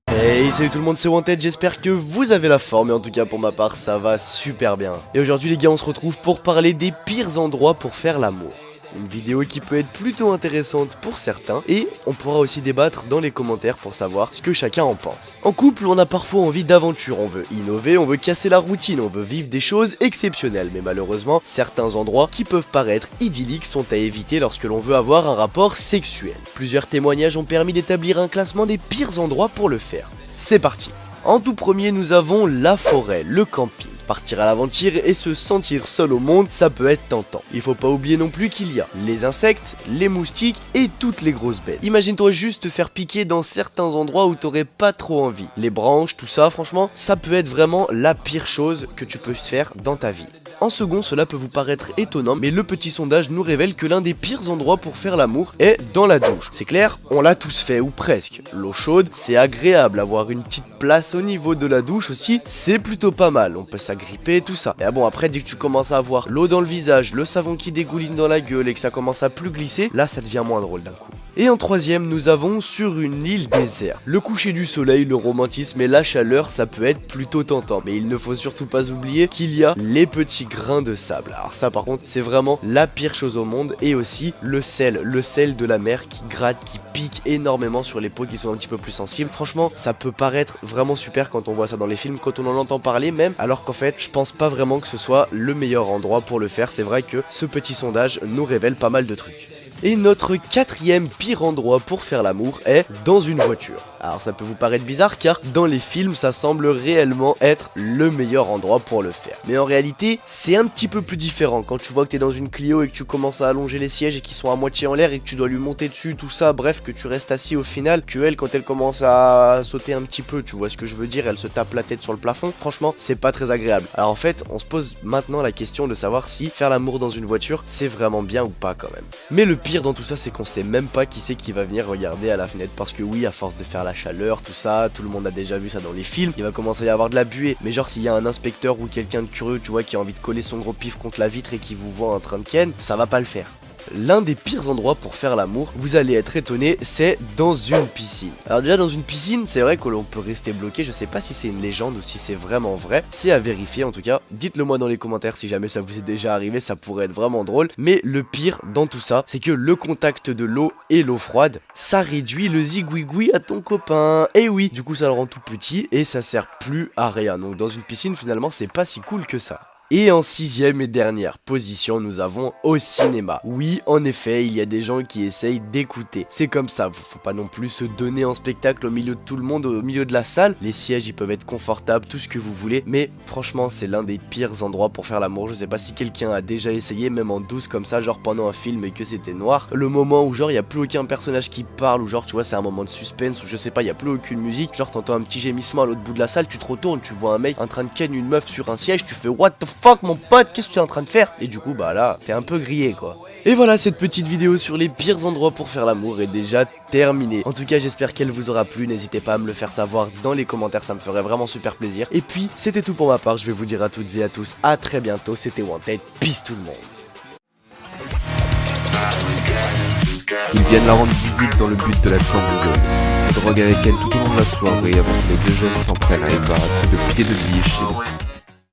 Hey, salut tout le monde, c'est Wanted, j'espère que vous avez la forme et en tout cas pour ma part ça va super bien. Et aujourd'hui les gars, on se retrouve pour parler des pires endroits pour faire l'amour. Une vidéo qui peut être plutôt intéressante pour certains et on pourra aussi débattre dans les commentaires pour savoir ce que chacun en pense. En couple, on a parfois envie d'aventure, on veut innover, on veut casser la routine, on veut vivre des choses exceptionnelles. Mais malheureusement, certains endroits qui peuvent paraître idylliques sont à éviter lorsque l'on veut avoir un rapport sexuel. Plusieurs témoignages ont permis d'établir un classement des pires endroits pour le faire. C'est parti. En tout premier, nous avons la forêt, le camping. Partir à l'aventure et se sentir seul au monde, ça peut être tentant. Il faut pas oublier non plus qu'il y a les insectes, les moustiques et toutes les grosses bêtes. Imagine-toi juste te faire piquer dans certains endroits où t'aurais pas trop envie. Les branches, tout ça, franchement, ça peut être vraiment la pire chose que tu peux faire dans ta vie. En second, cela peut vous paraître étonnant, mais le petit sondage nous révèle que l'un des pires endroits pour faire l'amour est dans la douche. C'est clair, on l'a tous fait, ou presque. L'eau chaude, c'est agréable, avoir une petite place au niveau de la douche aussi, c'est plutôt pas mal, on peut s'agripper, tout ça. Et bon, après, dès que tu commences à avoir l'eau dans le visage, le savon qui dégouline dans la gueule et que ça commence à plus glisser, là ça devient moins drôle d'un coup. Et en troisième, nous avons sur une île déserte. Le coucher du soleil, le romantisme et la chaleur, ça peut être plutôt tentant. Mais il ne faut surtout pas oublier qu'il y a les petits grains de sable. Alors ça par contre, c'est vraiment la pire chose au monde. Et aussi le sel de la mer qui gratte, qui pique énormément sur les peaux qui sont un petit peu plus sensibles. Franchement, ça peut paraître vraiment super quand on voit ça dans les films, quand on en entend parler même. Alors qu'en fait, je pense pas vraiment que ce soit le meilleur endroit pour le faire. C'est vrai que ce petit sondage nous révèle pas mal de trucs. Et notre quatrième pire endroit pour faire l'amour est dans une voiture. Alors ça peut vous paraître bizarre car dans les films ça semble réellement être le meilleur endroit pour le faire. Mais en réalité c'est un petit peu plus différent quand tu vois que tu es dans une Clio et que tu commences à allonger les sièges et qu'ils sont à moitié en l'air et que tu dois lui monter dessus, tout ça, bref que tu restes assis au final, que elle quand elle commence à sauter un petit peu, tu vois ce que je veux dire, elle se tape la tête sur le plafond, franchement c'est pas très agréable. Alors en fait on se pose maintenant la question de savoir si faire l'amour dans une voiture c'est vraiment bien ou pas quand même. Mais le pire dans tout ça c'est qu'on sait même pas qui c'est qui va venir regarder à la fenêtre parce que oui, à force de faire la chaleur, tout ça, tout le monde a déjà vu ça dans les films, il va commencer à y avoir de la buée. Mais genre s'il y a un inspecteur ou quelqu'un de curieux, tu vois, qui a envie de coller son gros pif contre la vitre et qui vous voit en train de ken, ça va pas le faire. L'un des pires endroits pour faire l'amour, vous allez être étonné, c'est dans une piscine. Alors déjà dans une piscine, c'est vrai que l'on peut rester bloqué, je sais pas si c'est une légende ou si c'est vraiment vrai, c'est à vérifier en tout cas, dites-le moi dans les commentaires si jamais ça vous est déjà arrivé, ça pourrait être vraiment drôle. Mais le pire dans tout ça, c'est que le contact de l'eau et l'eau froide, ça réduit le zigouigoui à ton copain. Et oui, du coup ça le rend tout petit et ça sert plus à rien, donc dans une piscine finalement c'est pas si cool que ça. Et en sixième et dernière position, nous avons au cinéma. Oui, en effet, il y a des gens qui essayent d'écouter. C'est comme ça, faut pas non plus se donner en spectacle au milieu de tout le monde, au milieu de la salle. Les sièges, ils peuvent être confortables, tout ce que vous voulez. Mais franchement, c'est l'un des pires endroits pour faire l'amour. Je sais pas si quelqu'un a déjà essayé, même en douce comme ça, genre pendant un film et que c'était noir. Le moment où genre, il y a plus aucun personnage qui parle, ou genre, tu vois, c'est un moment de suspense, ou je sais pas, il y a plus aucune musique. Genre, t'entends un petit gémissement à l'autre bout de la salle, tu te retournes, tu vois un mec en train de ken une meuf sur un siège, tu fais what the fuck mon pote, qu'est-ce que tu es en train de faire? Et du coup bah là t'es un peu grillé quoi. Et voilà, cette petite vidéo sur les pires endroits pour faire l'amour est déjà terminée. En tout cas j'espère qu'elle vous aura plu, n'hésitez pas à me le faire savoir dans les commentaires, ça me ferait vraiment super plaisir. Et puis c'était tout pour ma part, je vais vous dire à toutes et à tous à très bientôt, c'était Wanted, peace tout le monde. Ils viennent la rendre visite dans le but de la cambrioler. Se drogue avec elle tout au long de la soirée avant que les deux jeunes s'en prennent à Eva à coups de pied de biche.